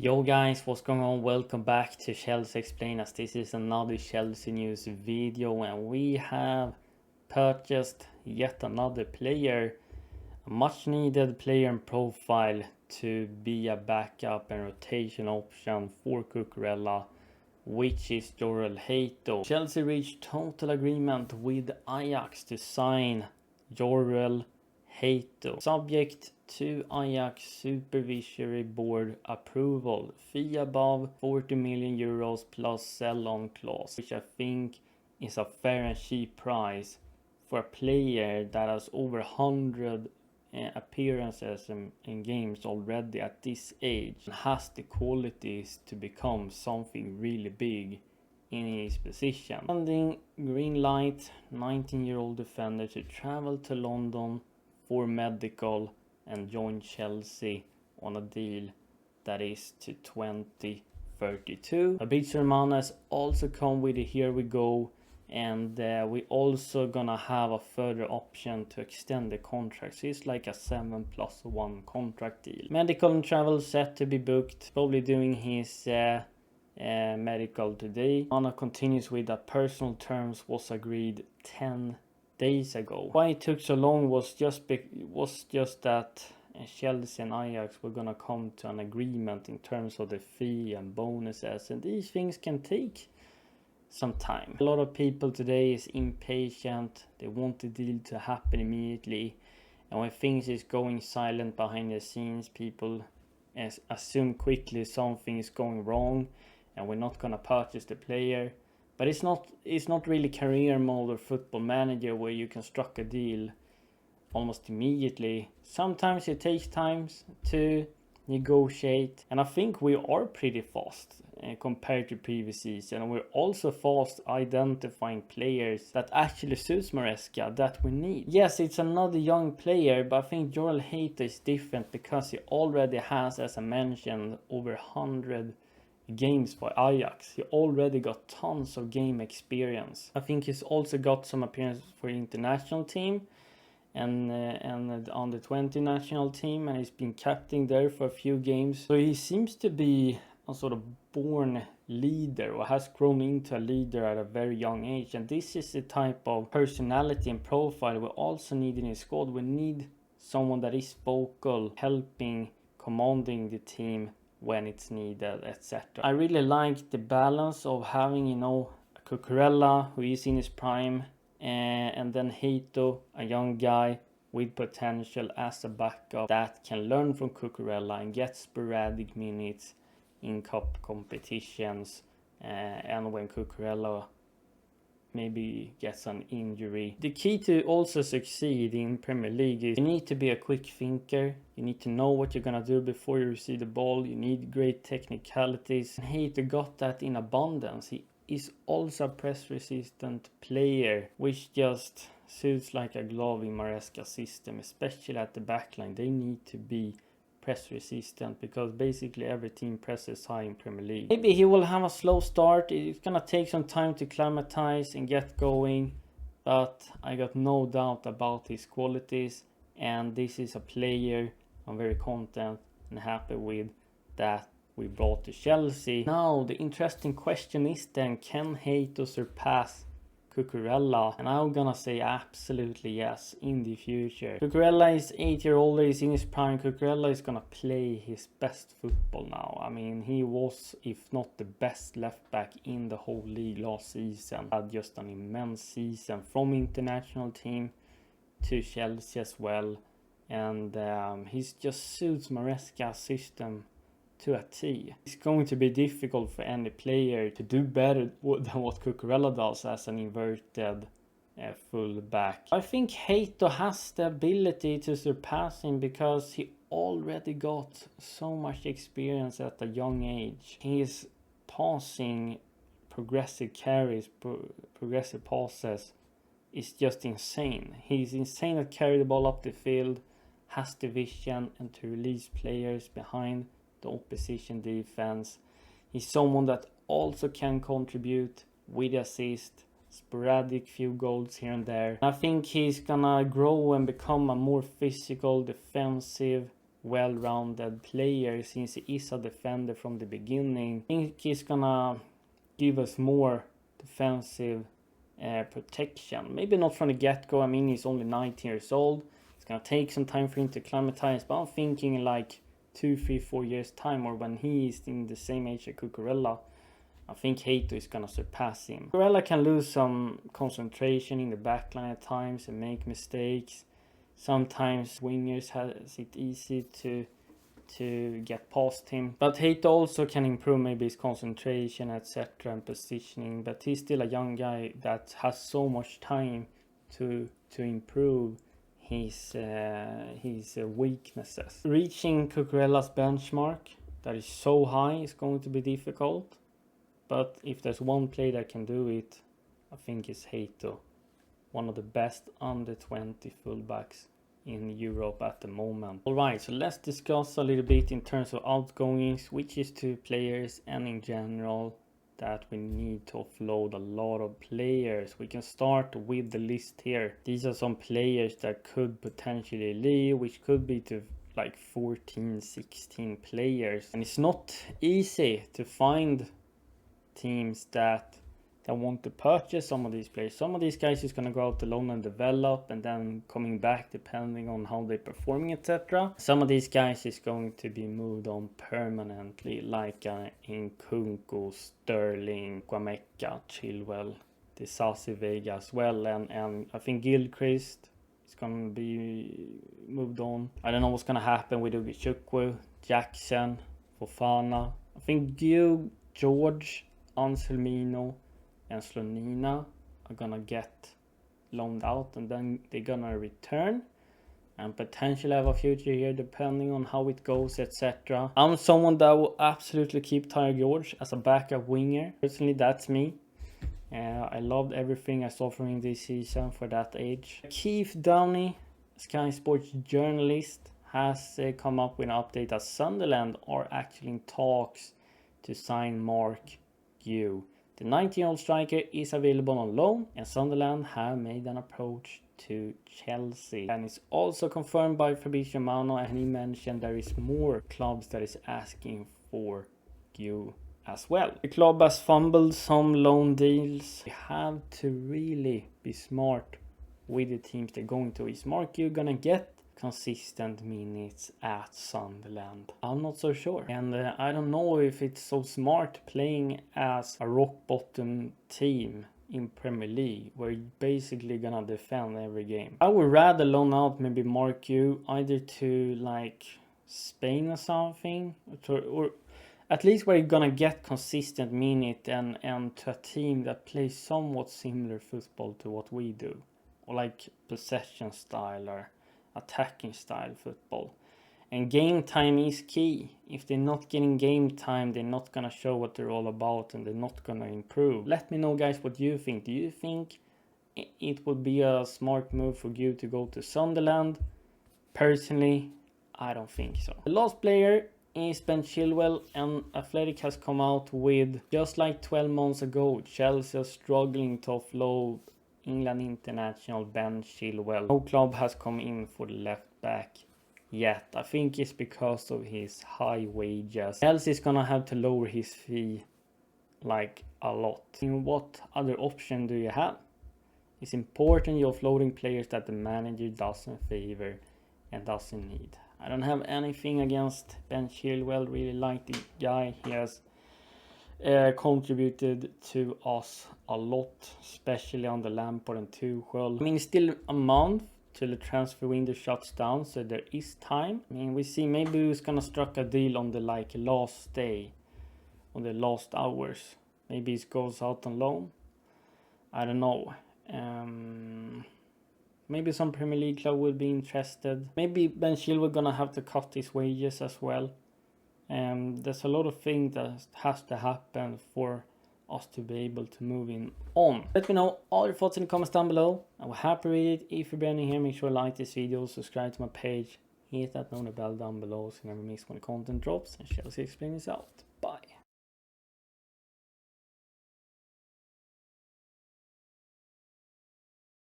Yo guys, what's going on? Welcome back to Chelsea Explain, as this is another Chelsea news video, and we have purchased yet another player, a much needed player and profile to be a backup and rotation option for Cucurella, which is Jorrel Hato. Chelsea reached total agreement with Ajax to sign Jorrel Hato, subject to Ajax supervisory board approval. Fee above 40 million euros plus sell-on clause, which I think is a fair and cheap price for a player that has over 100 appearances in games already at this age, and has the qualities to become something really big in his position. Sending green light 19-year-old defender to travel to London for medical and join Chelsea on a deal that is to 2032. Fabrizio Romano has also come with a here we go, and we also gonna have a further option to extend the contract. So it's like a 7+1 contract deal. Medical and travel set to be booked, probably doing his medical today. Romano continues with that personal terms was agreed 10 days ago. Why it took so long was just that Chelsea and Ajax were gonna come to an agreement in terms of the fee and bonuses, and these things can take some time. A lot of people today is impatient. They want the deal to happen immediately, and when things is going silent behind the scenes, people assume quickly something is going wrong and we're not gonna purchase the player. But it's not really career mode or football manager where you can struck a deal almost immediately. Sometimes it takes time to negotiate, and I think we are pretty fast compared to previous season. And we're also fast identifying players that actually suits Maresca, that we need. Yes, it's another young player, but I think Jorrel Hato is different because he already has, as I mentioned, over 100 games for Ajax. He already got tons of game experience. I think he's also got some appearances for the international team and the under 20 national team, and he's been captain there for a few games. So he seems to be a sort of born leader, or has grown into a leader at a very young age, and this is the type of personality and profile we also need in his squad. We need someone that is vocal, helping, commanding the team when it's needed, etc. I really like the balance of having, Cucurella, who is in his prime, and then Hato, a young guy with potential as a backup that can learn from Cucurella and get sporadic minutes in cup competitions, and when Cucurella maybe gets an injury. The key to also succeed in Premier League is you need to be a quick thinker. You need to know what you're gonna do before you receive the ball. You need great technicalities. And Hato got that in abundance. He is also a press resistant player, which just suits like a glove in Maresca's system, especially at the backline. They need to be press resistant because basically every team presses high in Premier League. Maybe he will have a slow start. It's gonna take some time to climatize and get going, but I got no doubt about his qualities, and this is a player I'm very content and happy with that we brought to Chelsea. Now the interesting question is then, can Hato surpass Cucurella? And I'm gonna say absolutely yes in the future. Cucurella is 8 years older, he's in his prime. Cucurella is gonna play his best football now. I mean, he was, if not the best left back in the whole league last season. Had just an immense season from international team to Chelsea as well, and he's just suits Maresca's system to a T. It's going to be difficult for any player to do better than what Cucurella does as an inverted full back. I think Hato has the ability to surpass him because he already got so much experience at a young age. He is passing progressive carries, progressive passes is just insane. He's insane at carry the ball up the field, has the vision and to release players behind the opposition defense. He's someone that also can contribute with assist, sporadic few goals here and there. I think he's gonna grow and become a more physical, defensive well-rounded player since he is a defender from the beginning. I think he's gonna give us more defensive protection. Maybe not from the get-go. I mean, he's only 19 years old. It's gonna take some time for him to acclimatize, but I'm thinking like 2, 3, 4 years time, or when he is in the same age as Cucurella, I think Hato is gonna surpass him. Cucurella can lose some concentration in the backline at times and make mistakes. Sometimes wingers has it easy to get past him, but Hato also can improve maybe his concentration, etc., and positioning. But he's still a young guy that has so much time to improve his weaknesses. Reaching Cucurella's benchmark that is so high is going to be difficult, but if there's one player that can do it, I think it's Hato, one of the best under 20 fullbacks in Europe at the moment. Alright, so let's discuss a little bit in terms of outgoings, switches to players, and in general that we need to offload a lot of players. We can start with the list here. These are some players that could potentially leave, which could be to like 14, 16 players. And it's not easy to find teams that want to purchase some of these players. Some of these guys is going to go out alone and develop, and then coming back depending on how they're performing, etc. Some of these guys is going to be moved on permanently, like Nkunku, Sterling, Guameka, Chilwell, Disasi Vega as well, and I think Gilchrist is going to be moved on. I don't know what's going to happen with Chilwell, Jackson, Fofana. I think Guiu, George, Anselmino and Slonina are gonna get loaned out, and then they're gonna return and potentially have a future here depending on how it goes, etc. I'm someone that will absolutely keep Tyre George as a backup winger. Personally, that's me. I loved everything I saw from him this season for that age. Keith Downey, Sky Sports journalist, has come up with an update that Sunderland are actually in talks to sign Mark Guiu. The 19-year-old striker is available on loan, and Sunderland have made an approach to Chelsea. And it's also confirmed by Fabrizio Romano, and he mentioned there is more clubs that is asking for Guiu as well. The club has fumbled some loan deals. You have to really be smart with the teams they're going to. Is Mark Guiu gonna get consistent minutes at Sunderland? I'm not so sure, and I don't know if it's so smart playing as a rock bottom team in Premier League where you're basically gonna defend every game. I would rather loan out maybe Mark Guiu either to like Spain or something, or at least where you're gonna get consistent minute and to a team that plays somewhat similar football to what we do, or like possession style or attacking style football. And game time is key. If they're not getting game time, they're not gonna show what they're all about, and they're not gonna improve. Let me know, guys, what you think. Do you think it would be a smart move for Guiu to go to Sunderland? Personally, I don't think so. The last player is Ben Chilwell, and Athletic has come out with, just like 12 months ago, Chelsea are struggling to offload England international Ben Chilwell. No club has come in for the left back yet. I think it's because of his high wages. Chelsea is gonna have to lower his fee like a lot. And what other option do you have? It's important you're offloading players that the manager doesn't favor and doesn't need. I don't have anything against Ben Chilwell. Really like the guy. He has contributed to us a lot, especially on the Lampard and Tuchel. I mean, it's still a month till the transfer window shuts down, so there is time. I mean, we see maybe he's gonna struck a deal on the like last day, on the last hours. Maybe it goes out on loan. I don't know. Maybe some Premier League club will be interested. Maybe Ben Chilwell gonna have to cut his wages as well. There's a lot of things that has to happen for us to be able to move in on. Let me know all your thoughts in the comments down below. I will happy read it. If you're brand new here, make sure to like this video, subscribe to my page, hit that notification bell down below so you never miss when the content drops, and Chelsea Explain is out.